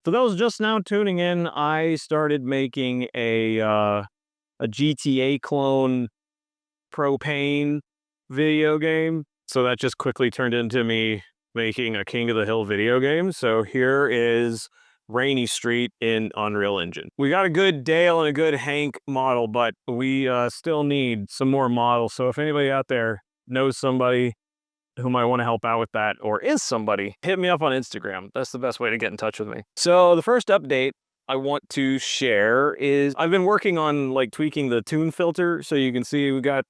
For those just now tuning in, I started making a GTA clone propane video game. So that just quickly turned into me making a King of the Hill video game. So here is Rainy Street in Unreal Engine. We got a good Dale and a good Hank model, but we still need some more models. So if anybody out there knows somebody who might want to help out with that, or is somebody, hit me up on Instagram. That's the best way to get in touch with me. So the first update I want to share is I've been working on like tweaking the tune filter. So you can see we got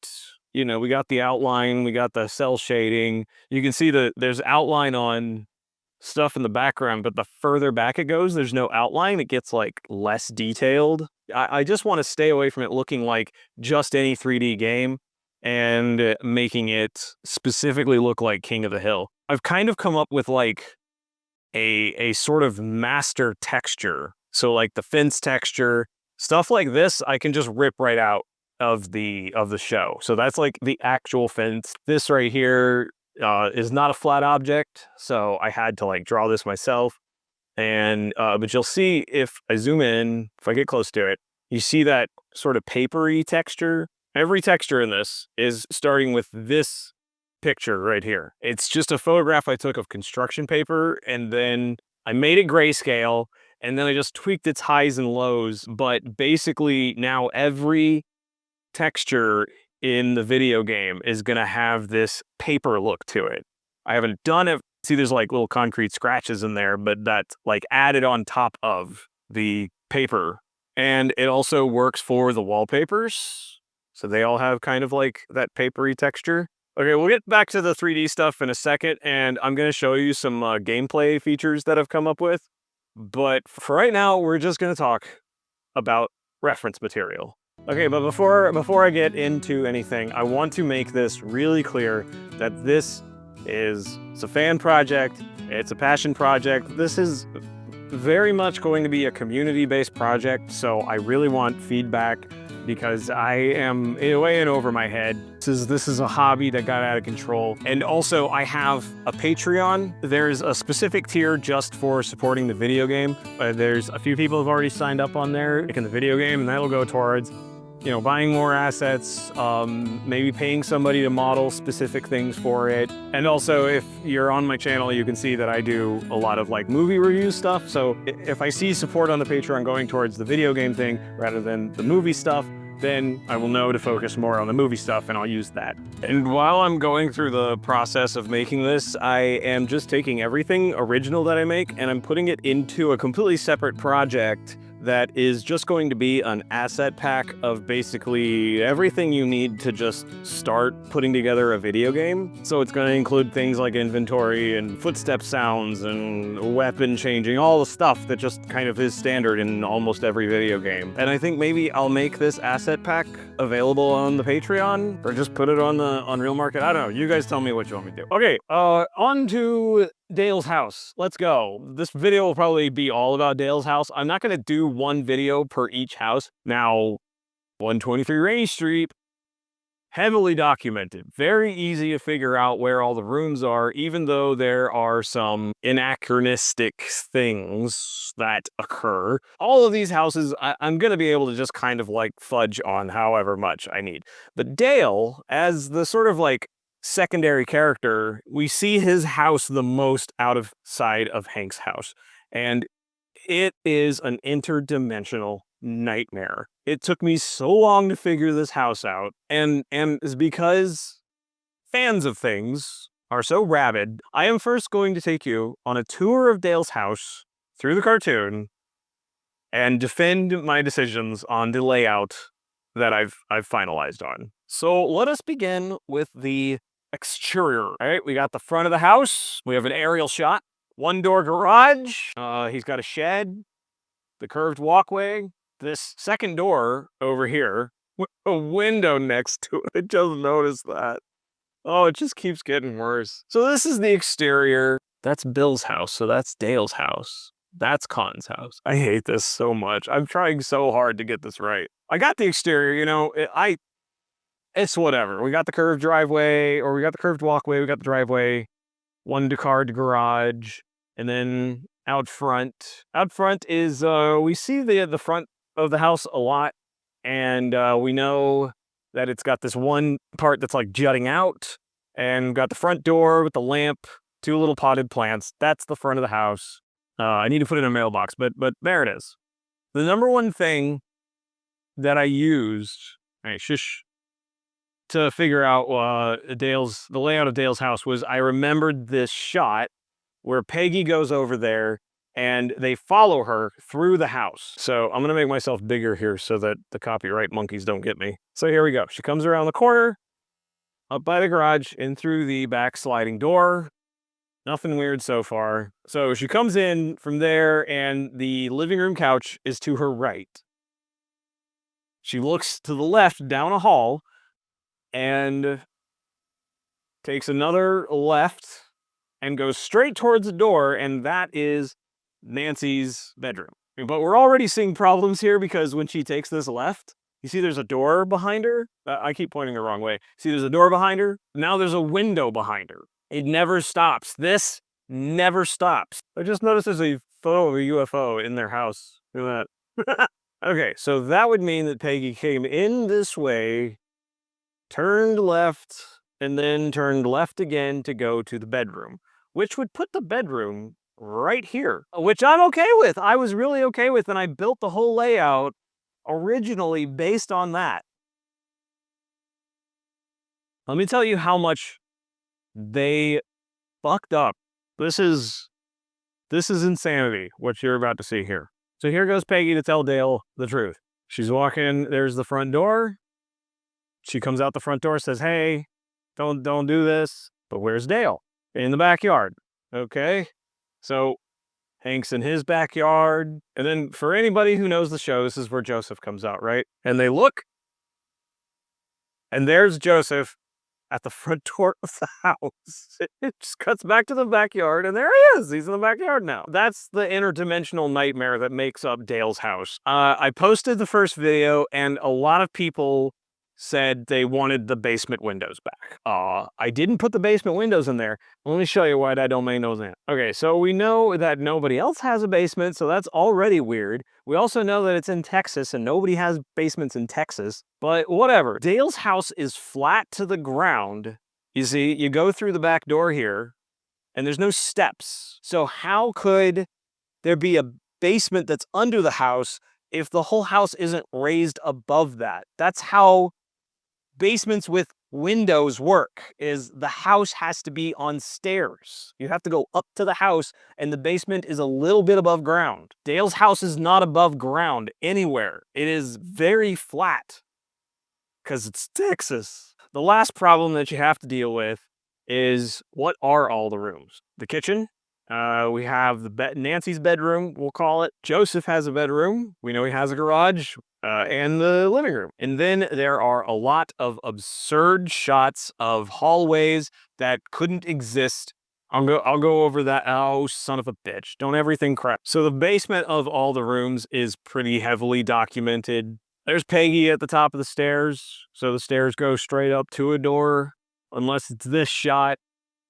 the outline, we got the cell shading. You can see there's outline on stuff in the background, but the further back it goes, there's no outline. It gets like less detailed. I just want to stay away from it looking like just any 3D game and making it specifically look like King of the Hill. I've kind of come up with like a sort of master texture. So like the fence texture, stuff like this, I can just rip right out of the show. So that's like the actual fence. This right here is not a flat object, so I had to like draw this myself. And but you'll see if I zoom in, if I get close to it, you see that sort of papery texture. Every texture in this is starting with this picture right here. It's just a photograph I took of construction paper, and then I made it grayscale, and then I just tweaked its highs and lows. But basically now every texture in the video game is going to have this paper look to it. I haven't done it. See, there's like little concrete scratches in there, but that's like added on top of the paper. And it also works for the wallpapers. So they all have kind of like that papery texture. Okay, we'll get back to the 3D stuff in a second, and I'm going to show you some gameplay features that I've come up with. But for right now, we're just going to talk about reference material. Okay, but before I get into anything, I want to make this really clear that it's a fan project, it's a passion project. This is very much going to be a community-based project, so I really want feedback because I am way in over my head. This is a hobby that got out of control. And also I have a Patreon. There's a specific tier just for supporting the video game. There's a few people who've already signed up on there in the video game, and that'll go towards buying more assets, maybe paying somebody to model specific things for it. And also, if you're on my channel, you can see that I do a lot of like movie review stuff. So if I see support on the Patreon going towards the video game thing rather than the movie stuff, then I will know to focus more on the movie stuff, and I'll use that. And while I'm going through the process of making this, I am just taking everything original that I make and I'm putting it into a completely separate project that is just going to be an asset pack of basically everything you need to just start putting together a video game. So it's going to include things like inventory and footstep sounds and weapon changing, all the stuff that just kind of is standard in almost every video game. And I think maybe I'll make this asset pack available on the Patreon or just put it on the Unreal Market. I don't know. You guys tell me what you want me to do. Okay, on to Dale's house. Let's go. This video will probably be all about Dale's house. I'm not going to do one video per each house. Now, 123 Rainy Street, heavily documented. Very easy to figure out where all the rooms are, even though there are some anachronistic things that occur. All of these houses, I'm going to be able to just kind of like fudge on however much I need. But Dale, as the sort of like secondary character, we see his house the most outside of Hank's house, and it is an interdimensional nightmare. It took me so long to figure this house out, and it's because fans of things are so rabid. I am first going to take you on a tour of Dale's house through the cartoon and defend my decisions on the layout that I've finalized on. So let us begin with the exterior. All right, we got the front of the house. We have an aerial shot. One door garage. He's got a shed. The curved walkway. This second door over here. A window next to it. I just noticed that. Oh, it just keeps getting worse. So this is the exterior. That's Bill's house. So that's Dale's house. That's Con's house. I hate this so much. I'm trying so hard to get this right. I got the exterior, it's whatever. We got the curved driveway, or we got the curved walkway, we got the driveway, one car garage, and then out front. Out front is, we see the front of the house a lot, and we know that it's got this one part that's like jutting out, and got the front door with the lamp, two little potted plants. That's the front of the house. I need to put it in a mailbox, but there it is. The number one thing that I used, hey, shush, to figure out the layout of Dale's house was I remembered this shot where Peggy goes over there and they follow her through the house. So I'm going to make myself bigger here so that the copyright monkeys don't get me. So here we go. She comes around the corner, up by the garage, in through the back sliding door. Nothing weird so far. So she comes in from there, and the living room couch is to her right. She looks to the left down a hall and takes another left and goes straight towards the door, and that is Nancy's bedroom. But we're already seeing problems here because when she takes this left, you see there's a door behind her. I keep pointing the wrong way. See, there's a door behind her. Now there's a window behind her. It never stops. This never stops. I just noticed there's a photo of a UFO in their house. Look at that. Okay, so that would mean that Peggy came in this way, turned left, and then turned left again to go to the bedroom, which would put the bedroom right here, which I'm okay with. I was really okay with, and I built the whole layout originally based on that. Let me tell you how much they fucked up. This is insanity, what you're about to see here. So here goes Peggy to tell Dale the truth. She's walking, there's the front door. She comes out the front door, says, hey, don't do this. But where's Dale? In the backyard. Okay. So Hank's in his backyard. And then for anybody who knows the show, this is where Joseph comes out, right? And they look, and there's Joseph at the front door of the house. It just cuts back to the backyard, and there he is. He's in the backyard now. That's the interdimensional nightmare that makes up Dale's house. I posted the first video, and a lot of people said they wanted the basement windows back. I didn't put the basement windows in there. Let me show you why that don't make no sense. Okay, so we know that nobody else has a basement, so that's already weird. We also know that it's in Texas, and nobody has basements in Texas. But whatever. Dale's house is flat to the ground. You see, you go through the back door here, and there's no steps. So how could there be a basement that's under the house if the whole house isn't raised above that? That's how basements with windows work, is the house has to be on stairs. You have to go up to the house, and the basement is a little bit above ground. Dale's house is not above ground anywhere. It is very flat because it's Texas. The last problem that you have to deal with is, what are all the rooms? The kitchen. We have Nancy's bedroom, we'll call it. Joseph has a bedroom. We know he has a garage. And the living room. And then there are a lot of absurd shots of hallways that couldn't exist. I'll go over that. Oh, son of a bitch. Don't everything crap. So the basement of all the rooms is pretty heavily documented. There's Peggy at the top of the stairs. So the stairs go straight up to a door, unless it's this shot.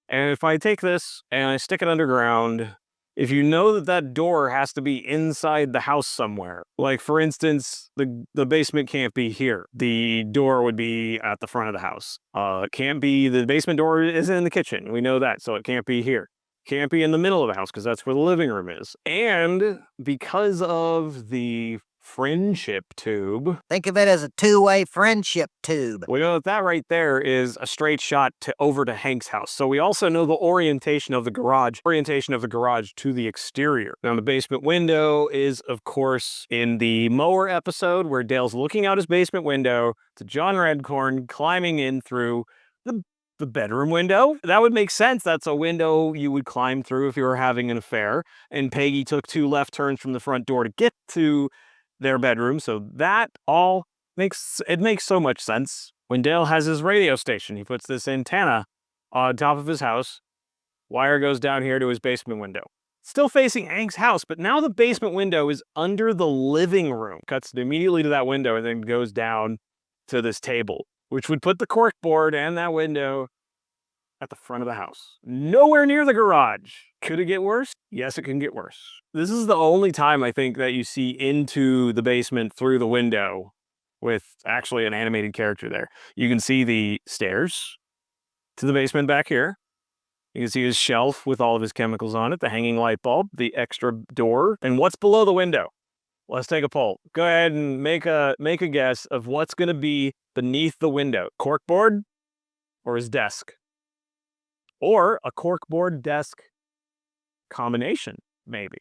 And if I take this and I stick it underground, if you know that that door has to be inside the house somewhere, like for instance, the basement can't be here. The door would be at the front of the house. It can't be, the basement door isn't in the kitchen. We know that, so it can't be here. Can't be in the middle of the house because that's where the living room is. And because of the friendship tube. Think of it as a two-way friendship tube. We know that right there is a straight shot over to Hank's house. So we also know the orientation of the garage to the exterior. Now the basement window is, of course, in the mower episode where Dale's looking out his basement window to John Redcorn climbing in through the bedroom window. That would make sense. That's a window you would climb through if you were having an affair. And Peggy took 2 left turns from the front door to get to their bedroom, so that all makes so much sense. When Dale has his radio station, he puts this antenna on top of his house. Wire goes down here to his basement window. Still facing Hank's house, but now the basement window is under the living room. Cuts immediately to that window and then goes down to this table, which would put the cork board and that window at the front of the house. Nowhere near the garage. Could it get worse? Yes, it can get worse. This is the only time I think that you see into the basement through the window with actually an animated character there. You can see the stairs to the basement back here. You can see his shelf with all of his chemicals on it, the hanging light bulb, the extra door, and what's below the window. Let's take a poll. Go ahead and make a guess of what's going to be beneath the window. Corkboard or his desk? Or a corkboard desk combination, maybe.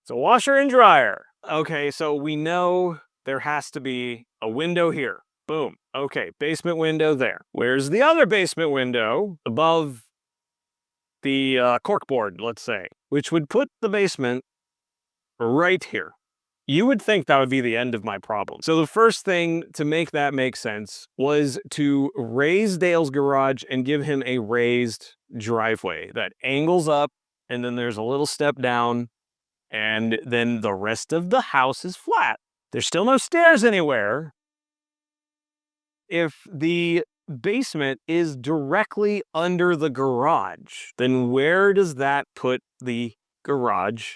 So washer and dryer. Okay, so we know there has to be a window here. Boom. Okay, basement window there. Where's the other basement window? Above the corkboard, let's say, which would put the basement right here. You would think that would be the end of my problem. So the first thing to make that make sense was to raise Dale's garage and give him a raised driveway that angles up, and then there's a little step down, and then the rest of the house is flat. There's still no stairs anywhere. If the basement is directly under the garage, then where does that put the garage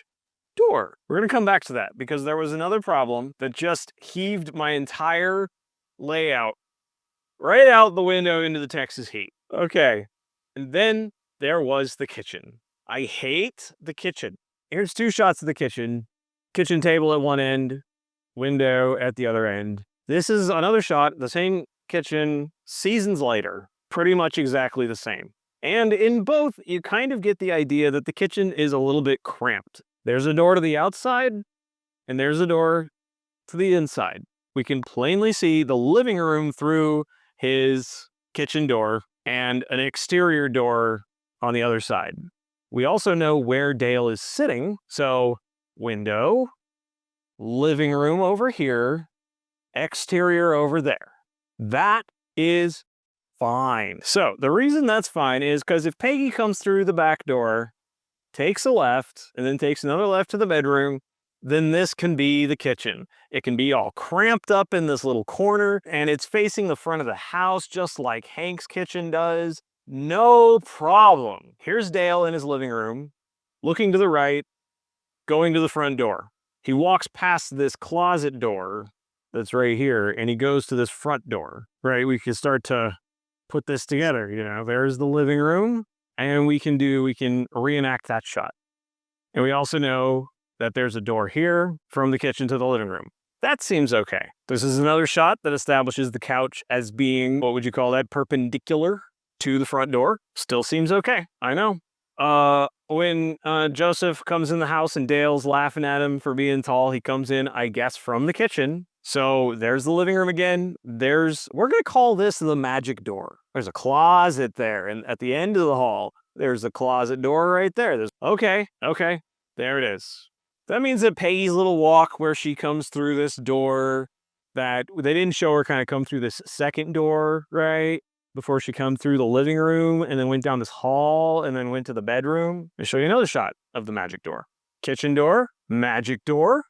door? We're going to come back to that because there was another problem that just heaved my entire layout right out the window into the Texas heat. Okay, and then there was the kitchen. I hate the kitchen. Here's two shots of the kitchen. Kitchen table at one end, window at the other end. This is another shot, the same kitchen, seasons later, pretty much exactly the same. And in both, you kind of get the idea that the kitchen is a little bit cramped. There's a door to the outside, and there's a door to the inside. We can plainly see the living room through his kitchen door and an exterior door on the other side. We also know where Dale is sitting, so window, living room over here, exterior over there. That is fine. So the reason that's fine is because if Peggy comes through the back door, takes a left, and then takes another left to the bedroom, then this can be the kitchen. It can be all cramped up in this little corner, and it's facing the front of the house just like Hank's kitchen does. No problem. Here's Dale in his living room, looking to the right, going to the front door. He walks past this closet door that's right here, and he goes to this front door, right? We can start to put this together, you know, there's the living room, and we can reenact that shot. And we also know that there's a door here from the kitchen to the living room. That seems okay. This is another shot that establishes the couch as being, what would you call that, perpendicular to the front door. Still seems okay, I know. When Joseph comes in the house and Dale's laughing at him for being tall, he comes in, I guess, from the kitchen. So there's the living room again. We're going to call this the magic door. There's a closet there, and at the end of the hall, there's a closet door right there. Okay, there it is. That means that Peggy's little walk where she comes through this door, that they didn't show her kind of come through this second door, right? Before she come through the living room and then went down this hall and then went to the bedroom. I'll show you another shot of the magic door. Kitchen door, magic door,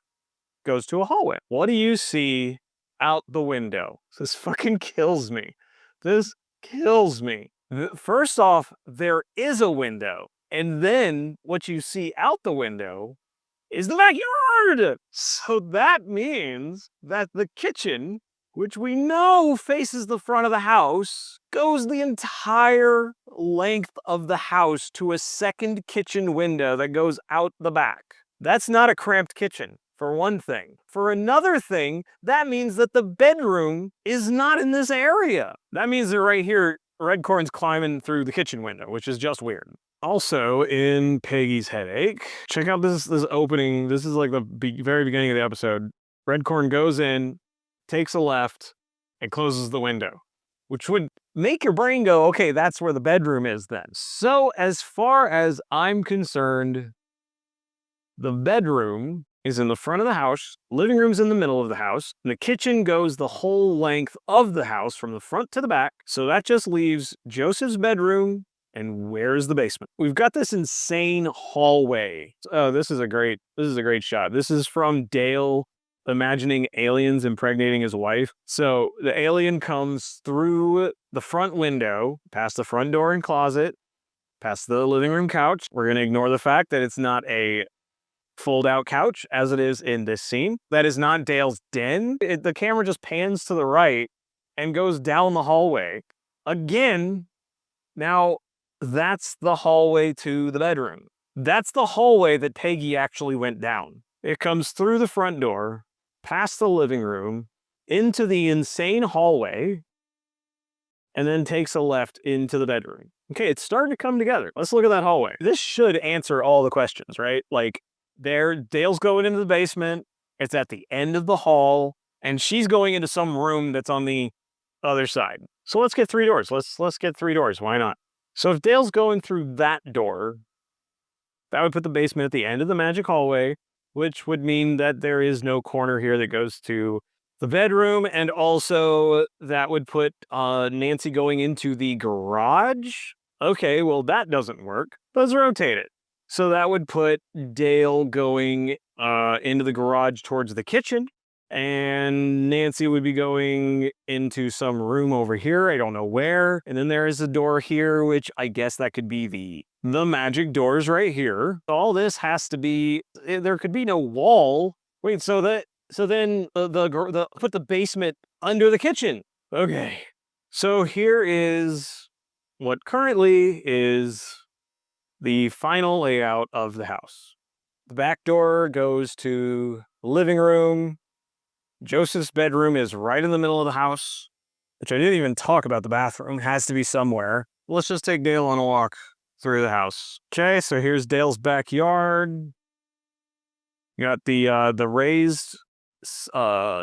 goes to a hallway. What do you see out the window? This fucking kills me. This kills me. First off, there is a window. And then what you see out the window is the backyard. So that means that the kitchen, which we know faces the front of the house, goes the entire length of the house to a second kitchen window that goes out the back. That's not a cramped kitchen, for one thing. For another thing, that means that the bedroom is not in this area. That means that right here, Redcorn's climbing through the kitchen window, which is just weird. Also, in Peggy's Headache, check out this opening. This is like the very beginning of the episode. Redcorn goes in, takes a left, and closes the window, which would make your brain go, okay, that's where the bedroom is then. So as far as I'm concerned, the bedroom is in the front of the house, living room's in the middle of the house, and the kitchen goes the whole length of the house from the front to the back. So that just leaves Joseph's bedroom, and where's the basement? We've got this insane hallway. Oh, this is a great shot. This is from Dale imagining aliens impregnating his wife. So the alien comes through the front window, past the front door and closet, past the living room couch. We're going to ignore the fact that it's not a fold-out couch as it is in this scene. That is not Dale's den. The camera just pans to the right and goes down the hallway. Again, now that's the hallway to the bedroom. That's the hallway that Peggy actually went down. It comes through the front door, past the living room, into the insane hallway, and then takes a left into the bedroom. Okay, it's starting to come together. Let's look at that hallway. This should answer all the questions, right? Like, Dale's going into the basement, it's at the end of the hall, and she's going into some room that's on the other side. So let's get 3 doors. Let's get 3 doors. Why not? So if Dale's going through that door, that would put the basement at the end of the magic hallway, which would mean that there is no corner here that goes to the bedroom, and also that would put Nancy going into the garage. Okay, well, that doesn't work. Let's rotate it. So that would put Dale going into the garage towards the kitchen, and Nancy would be going into some room over here. I don't know where. And then there is a door here, which I guess that could be the magic doors right here. All this has to be, there could be no wall. Wait, so then put the basement under the kitchen. Okay. So here is what currently is the final layout of the house. The back door goes to the living room. Joseph's bedroom is right in the middle of the house, which I didn't even talk about the bathroom. It has to be somewhere. Let's just take Dale on a walk through the house. Okay, so here's Dale's backyard. You got the raised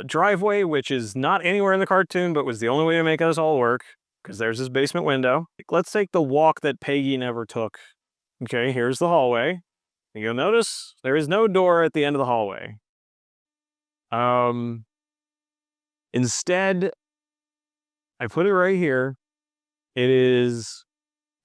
driveway, which is not anywhere in the cartoon, but was the only way to make us all work, because there's his basement window. Let's take the walk that Peggy never took. Okay, here's the hallway. And you'll notice there is no door at the end of the hallway. Instead, I put it right here. It is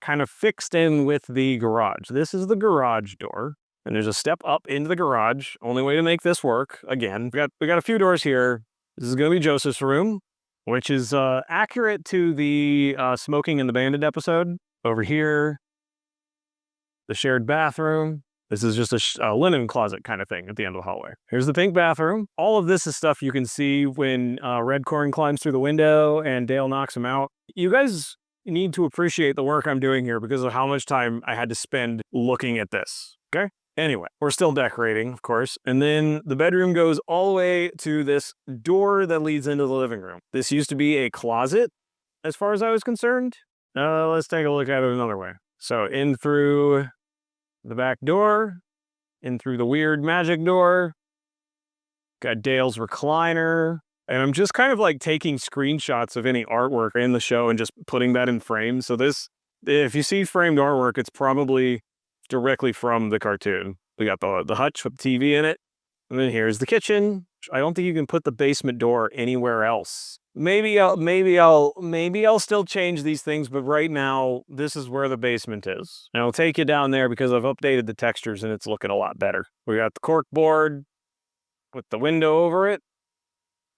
kind of fixed in with the garage. This is the garage door, and there's a step up into the garage. Only way to make this work. Again, we got a few doors here. This is going to be Joseph's room, which is accurate to the Smoking and the Bandit episode. Over here, the shared bathroom. This is just a linen closet kind of thing at the end of the hallway. Here's the pink bathroom. All of this is stuff you can see when Redcorn climbs through the window and Dale knocks him out. You guys need to appreciate the work I'm doing here because of how much time I had to spend looking at this, okay? Anyway, we're still decorating, of course. And then the bedroom goes all the way to this door that leads into the living room. This used to be a closet, as far as I was concerned. Let's take a look at it another way. So in through the back door, in through the weird magic door, got Dale's recliner, and I'm just kind of like taking screenshots of any artwork in the show and just putting that in frames. So this, if you see framed artwork, it's probably directly from the cartoon. We got the hutch with the TV in it, and then here's the kitchen. I don't think you can put the basement door anywhere else. Maybe I'll still change these things, but right now, this is where the basement is. And I'll take you down there because I've updated the textures and it's looking a lot better. We got the cork board with the window over it.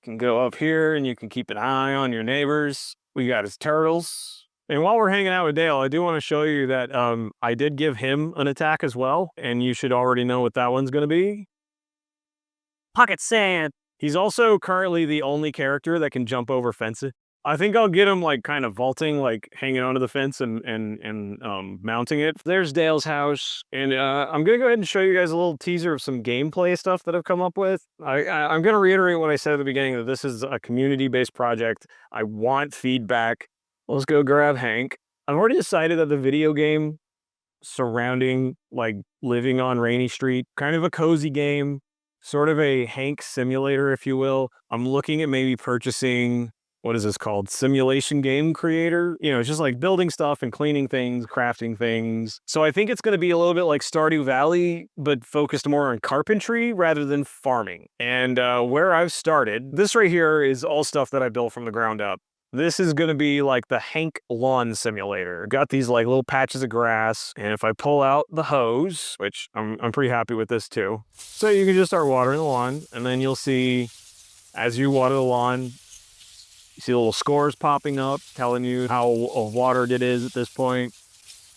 You can go up here and you can keep an eye on your neighbors. We got his turtles. And while we're hanging out with Dale, I do want to show you that I did give him an attack as well, and you should already know what that one's going to be. Pocket sand. He's also currently the only character that can jump over fences. I think I'll get him like kind of vaulting, like hanging onto the fence and mounting it. There's Dale's house, and I'm gonna go ahead and show you guys a little teaser of some gameplay stuff that I've come up with. I'm gonna reiterate what I said at the beginning, that this is a community-based project. I want feedback. Let's go grab Hank. I've already decided that the video game surrounding like living on Rainy Street, kind of a cozy game, sort of a Hank simulator, if you will. I'm looking at maybe purchasing, what is this called? Simulation game creator. You know, it's just like building stuff and cleaning things, crafting things. So I think it's going to be a little bit like Stardew Valley, but focused more on carpentry rather than farming. And where I've started, this right here is all stuff that I built from the ground up. This is going to be like the Hank lawn simulator. Got these like little patches of grass, and if I pull out the hose, which I'm pretty happy with this too. So you can just start watering the lawn, and then you'll see as you water the lawn, you see little scores popping up telling you how watered it is at this point.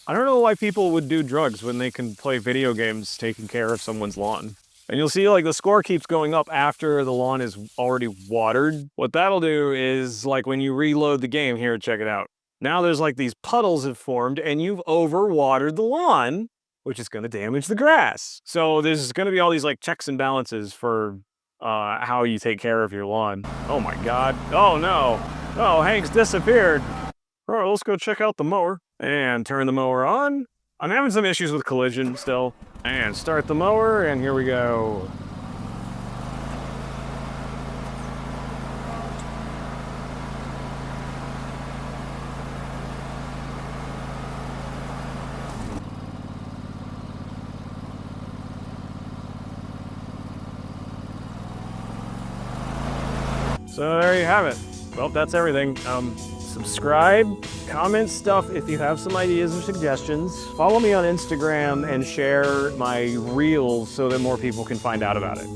I don't know why people would do drugs when they can play video games taking care of someone's lawn. And you'll see like the score keeps going up after the lawn is already watered. What that'll do is like when you reload the game, here, check it out. Now there's like these puddles have formed and you've overwatered the lawn, which is gonna damage the grass. So there's gonna be all these like checks and balances for how you take care of your lawn. Oh my God, oh no. Oh, Hank's disappeared. All right, let's go check out the mower and turn the mower on. I'm having some issues with collision still. And start the mower, and here we go. So there you have it. Well, that's everything. Subscribe, comment stuff if you have some ideas or suggestions. Follow me on Instagram and share my reels so that more people can find out about it.